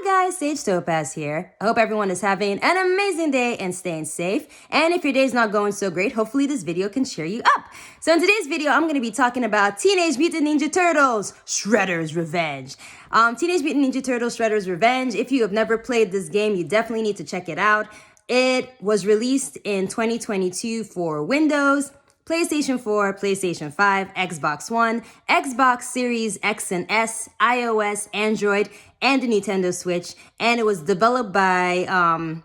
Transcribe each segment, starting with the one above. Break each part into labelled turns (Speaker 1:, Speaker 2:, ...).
Speaker 1: Hi guys, Sage Topaz here. I hope everyone is having an amazing day and staying safe. And if your day's not going so great, hopefully this video can cheer you up. So in today's video, I'm going to be talking about Teenage Mutant Ninja Turtles, Shredder's Revenge. Teenage Mutant Ninja Turtles, Shredder's Revenge. If you have never played this game, you definitely need to check it out. It was released in 2022 for Windows, PlayStation 4, PlayStation 5, Xbox One, Xbox Series X and S, iOS, Android, and the Nintendo Switch. And it was developed by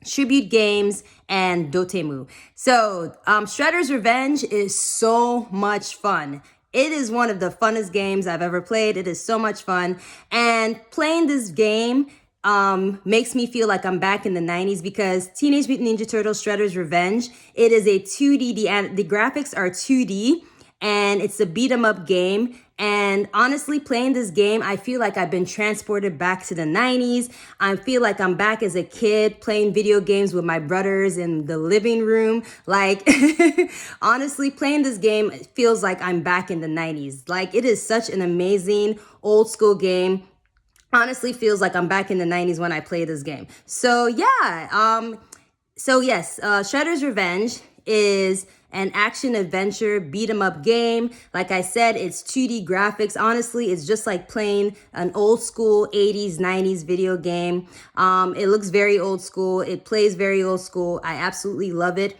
Speaker 1: Tribute Games and Dotemu. So Shredder's Revenge is so much fun. It is one of the funnest games I've ever played. It is so much fun. And playing this game makes me feel like I'm back in the 90s because Teenage Mutant Ninja Turtles Shredder's Revenge, it is a 2D, the graphics are 2D, and it's a beat 'em up game. And honestly, playing this game, I feel like I've been transported back to the 90s. I feel like I'm back as a kid playing video games with my brothers in the living room. Like, honestly, playing this game feels like I'm back in the 90s. Like, it is such an amazing old school game. Honestly feels like I'm back in the 90s when I play this game. So yeah, Shredder's Revenge is an action adventure beat 'em up game. Like I said, it's 2D graphics. Honestly, it's just like playing an old school 80s, 90s video game. It looks very old school. It plays very old school. I absolutely love it.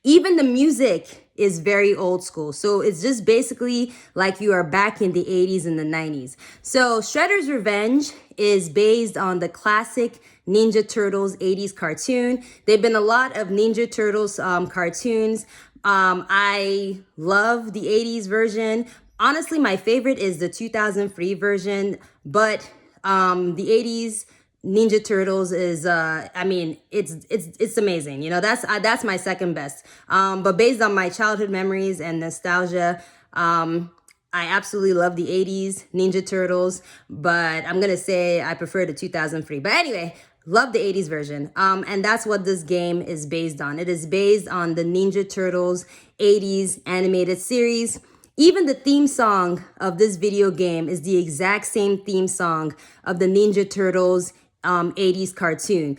Speaker 1: Even the music is very old school. So it's just basically like you are back in the 80s and the 90s. So Shredder's Revenge is based on the classic Ninja Turtles 80s cartoon. There've been a lot of Ninja Turtles cartoons. I love the 80s version. Honestly, my favorite is the 2003 version, but the 80s Ninja Turtles is it's amazing. You know, that's my second best. But based on my childhood memories and nostalgia, I absolutely love the 80s Ninja Turtles, but I'm gonna say I prefer the 2003. But anyway, love the 80s version. And that's what this game is based on. It is based on the Ninja Turtles 80s animated series. Even the theme song of this video game is the exact same theme song of the Ninja Turtles 80s cartoon.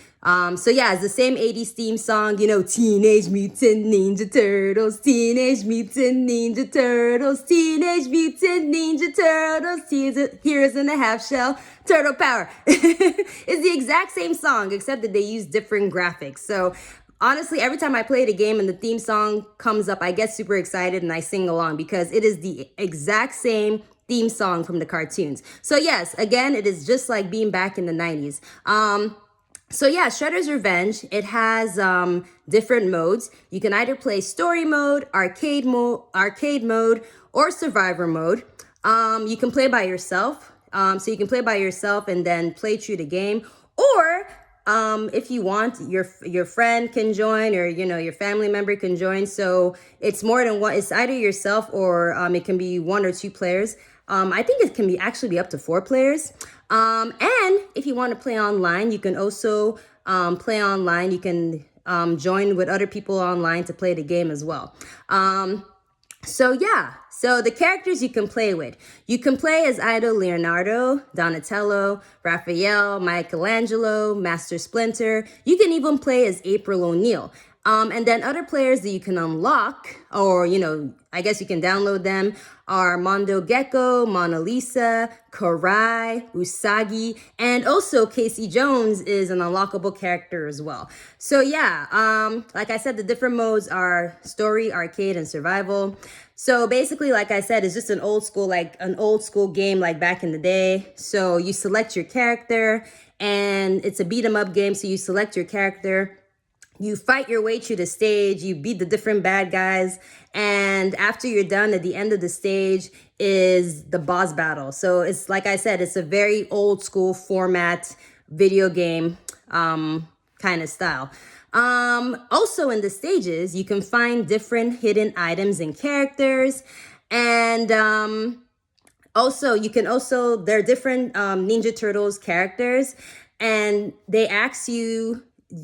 Speaker 1: So yeah, it's the same 80s theme song, you know, Teenage Mutant Ninja Turtles, Teenage Mutant Ninja Turtles, Teenage Mutant Ninja Turtles, Heroes in a Half Shell, Turtle Power. It's the exact same song, except that they use different graphics. So honestly, every time I play the game and the theme song comes up, I get super excited and I sing along because it is the exact same theme song from the cartoons. So yes, again, it is just like being back in the 90s. So yeah, Shredder's Revenge, it has different modes. You can either play story mode, arcade mode, or survivor mode. You can play by yourself. So you can play by yourself and then play through the game, or if you want, your friend can join, or you know, your family member can join. So it's more than one. It's either yourself or it can be one or two players. I think it can actually be up to 4 players. And if you want to play online, you can also play online. You can join with other people online to play the game as well. So yeah, so the characters you can play with. You can play as either Leonardo, Donatello, Raphael, Michelangelo, Master Splinter. You can even play as April O'Neil. And then other players that you can unlock, or, you know, I guess you can download them, are Mondo Gecko, Mona Lisa, Karai, Usagi, and also Casey Jones is an unlockable character as well. So yeah, like I said, the different modes are story, arcade, and survival. So basically, like I said, it's just an old school game like back in the day. So you select your character, and it's a beat 'em up game. So you select your character, you fight your way through the stage, you beat the different bad guys, and after you're done, at the end of the stage is the boss battle. So it's, like I said, it's a very old school format video game kind of style. Also in the stages, you can find different hidden items and characters, and there are different Ninja Turtles characters, and they ask you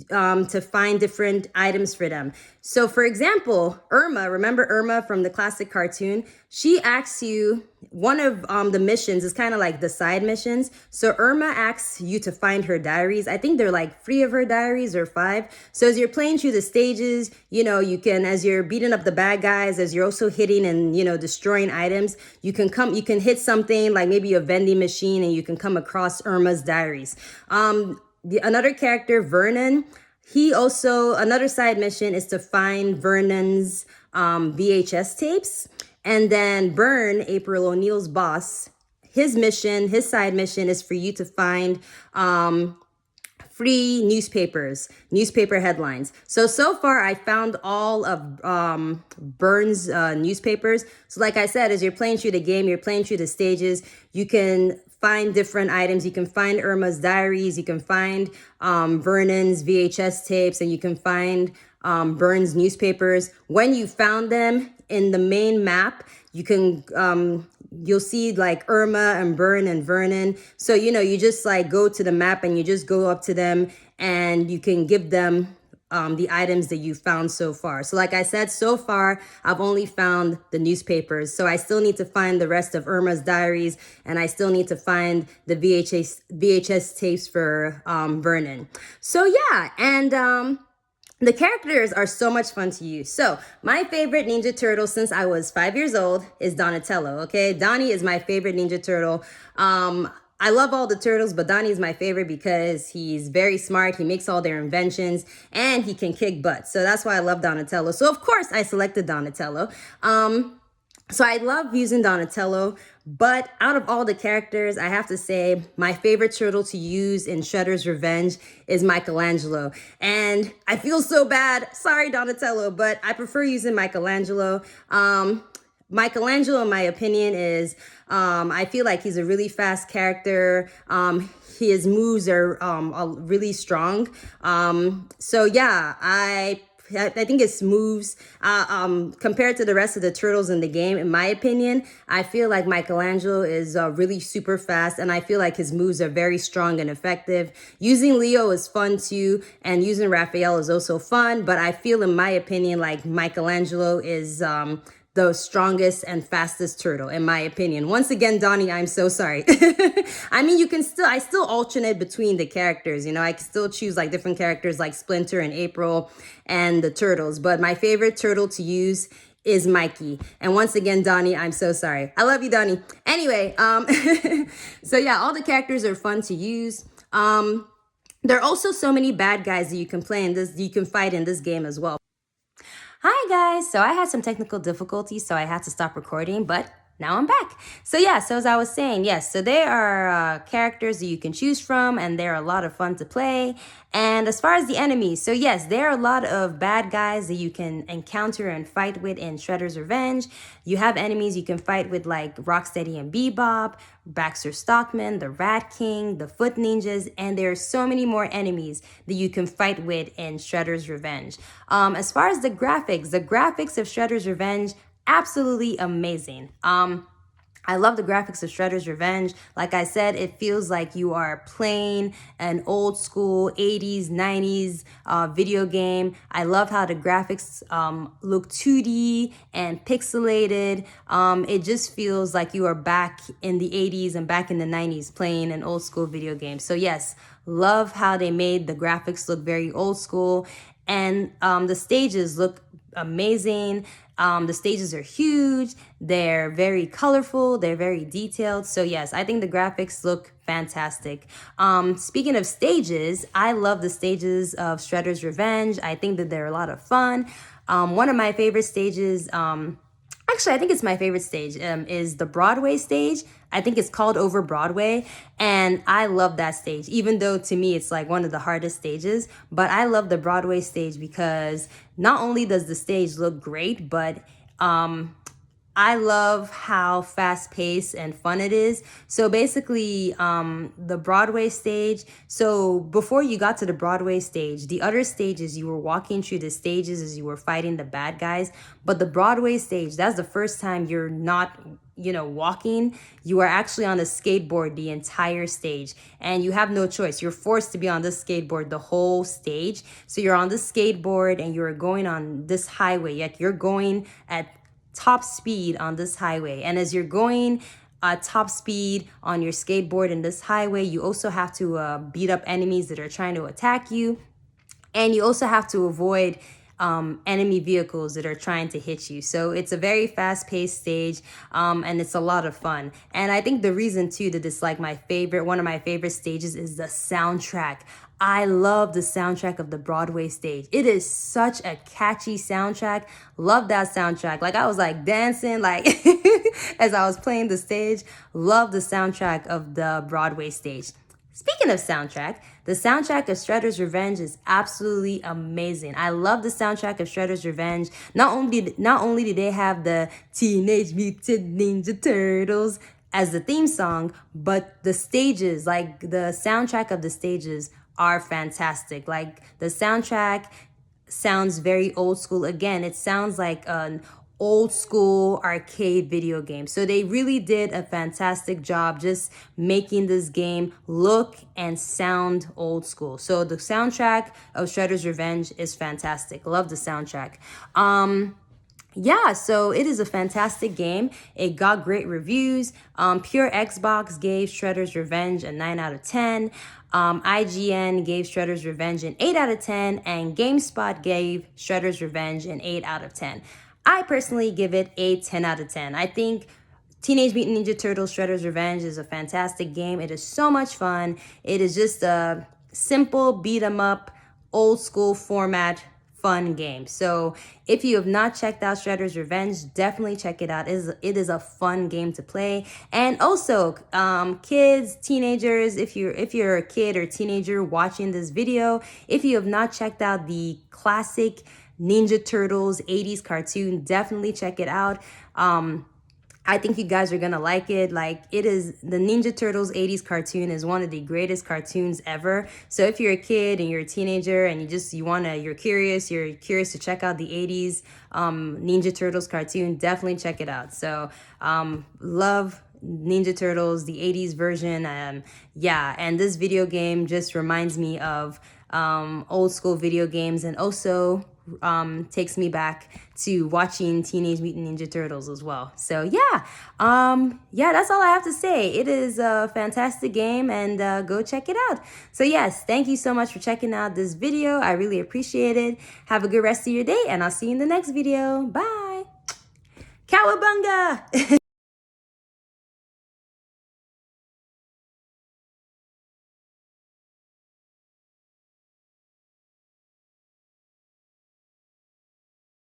Speaker 1: to find different items for them. So for example, Irma, remember Irma from the classic cartoon? She asks you, one of the missions is kind of like the side missions. So Irma asks you to find her diaries. I think they're like 3 of her diaries or 5. So as you're playing through the stages, you know, you can, as you're beating up the bad guys, as you're also hitting and, you know, destroying items, you can hit something like maybe a vending machine and you can come across Irma's diaries. Another character, Vernon, another side mission is to find Vernon's VHS tapes. And then Byrne, April O'Neil's boss, his side mission is for you to find free newspaper headlines. So far I found all of Byrne's newspapers. So like I said, as you're playing through the game, you're playing through the stages, you can find different items. You can find Irma's diaries, you can find Vernon's VHS tapes, and you can find Byrne's newspapers. When you found them in the main map, you can you'll see like Irma and Byrne and Vernon. So, you know, you just like go to the map and you just go up to them and you can give them the items that you found so far. So like I said, so far, I've only found the newspapers. So I still need to find the rest of Irma's diaries, and I still need to find the VHS tapes for Vernon. So yeah, and the characters are so much fun to use. So my favorite Ninja Turtle since I was 5 years old is Donatello, okay? Donnie is my favorite Ninja Turtle. I love all the turtles, but Donnie is my favorite because he's very smart. He makes all their inventions and he can kick butt. So that's why I love Donatello. So of course I selected Donatello. So I love using Donatello, but out of all the characters, I have to say my favorite turtle to use in Shredder's Revenge is Michelangelo. And I feel so bad. Sorry, Donatello, but I prefer using Michelangelo. Michelangelo, in my opinion, is, I feel like he's a really fast character. His moves are really strong. So yeah, I think his moves, compared to the rest of the turtles in the game, in my opinion, I feel like Michelangelo is really super fast, and I feel like his moves are very strong and effective. Using Leo is fun too, and using Raphael is also fun, but I feel, in my opinion, like Michelangelo is the strongest and fastest turtle, in my opinion. Once again, Donnie, I'm so sorry. I mean, I still alternate between the characters, you know, I can still choose like different characters like Splinter and April and the turtles, but my favorite turtle to use is Mikey. And once again, Donnie, I'm so sorry. I love you, Donnie. Anyway, so yeah, all the characters are fun to use. There are also so many bad guys that you can fight in this game as well. Hi guys, so I had some technical difficulties, so I had to stop recording, but now I'm back. So yeah, so as I was saying, yes, so there are characters that you can choose from, and they're a lot of fun to play. And as far as the enemies, so yes, there are a lot of bad guys that you can encounter and fight with in Shredder's Revenge. You have enemies you can fight with like Rocksteady and Bebop, Baxter Stockman, the Rat King, the Foot Ninjas, and there are so many more enemies that you can fight with in Shredder's Revenge. As far as the graphics of Shredder's Revenge, absolutely amazing. I love the graphics of Shredder's Revenge. Like I said, it feels like you are playing an old school 80s, 90s video game. I love how the graphics look 2D and pixelated. It just feels like you are back in the 80s and back in the 90s playing an old school video game. So yes, love how they made the graphics look very old school. And the stages look amazing. The stages are huge, they're very colorful, they're very detailed. So yes, I think the graphics look fantastic. Speaking of stages, I love the stages of Shredder's Revenge. I think that they're a lot of fun. One of my favorite stages, actually, I think it's my favorite stage, is the Broadway stage. I think it's called Over Broadway, and I love that stage, even though to me it's like one of the hardest stages. But I love the Broadway stage because not only does the stage look great, but I love how fast-paced and fun it is. So basically, the Broadway stage, so before you got to the Broadway stage, the other stages, you were walking through the stages as you were fighting the bad guys. But the Broadway stage, that's the first time you're not walking, you are actually on a skateboard the entire stage, and you have no choice. You're forced to be on this skateboard the whole stage. So you're on the skateboard and you're going on this highway, yet you're going at top speed on this highway. And as you're going top speed on your skateboard in this highway, you also have to beat up enemies that are trying to attack you. And you also have to avoid enemy vehicles that are trying to hit you. So it's a very fast-paced stage, and it's a lot of fun. And I think the reason too that it's like one of my favorite stages is the soundtrack. I love the soundtrack of the Broadway stage. It is such a catchy soundtrack. Love that soundtrack. Like I was like dancing like as I was playing the stage. Love the soundtrack of the Broadway stage. Speaking of soundtrack, the soundtrack of Shredder's Revenge is absolutely amazing. I love the soundtrack of Shredder's Revenge. Not only do they have the Teenage Mutant Ninja Turtles as the theme song, but the stages, like the soundtrack of the stages are fantastic. Like the soundtrack sounds very old school. Again, it sounds like an old school arcade video game. So they really did a fantastic job just making this game look and sound old school. So the soundtrack of Shredder's Revenge is fantastic. Love the soundtrack. Yeah, so it is a fantastic game. It got great reviews. Pure Xbox gave Shredder's Revenge a 9 out of 10. IGN gave Shredder's Revenge an 8 out of 10. And GameSpot gave Shredder's Revenge an 8 out of 10. I personally give it a 10 out of 10. I think Teenage Mutant Ninja Turtles Shredder's Revenge is a fantastic game. It is so much fun. It is just a simple beat 'em up, old school format, fun game. So if you have not checked out Shredder's Revenge, definitely check it out. It is a fun game to play. And also, kids, teenagers, if you're a kid or teenager watching this video, if you have not checked out the classic Ninja Turtles 80s cartoon, definitely check it out. I think you guys are gonna like it. Like it is, the Ninja Turtles 80s cartoon is one of the greatest cartoons ever. So if you're a kid and you're a teenager and you're curious to check out the 80s Ninja Turtles cartoon, definitely check it out. So love Ninja Turtles, the 80s version. Yeah, and this video game just reminds me of old school video games, and also takes me back to watching Teenage Mutant Ninja Turtles as well. So yeah, that's all I have to say. It is a fantastic game, and go check it out. So yes, thank you so much for checking out this video. I really appreciate it. Have a good rest of your day, and I'll see you in the next video. Bye. Cowabunga!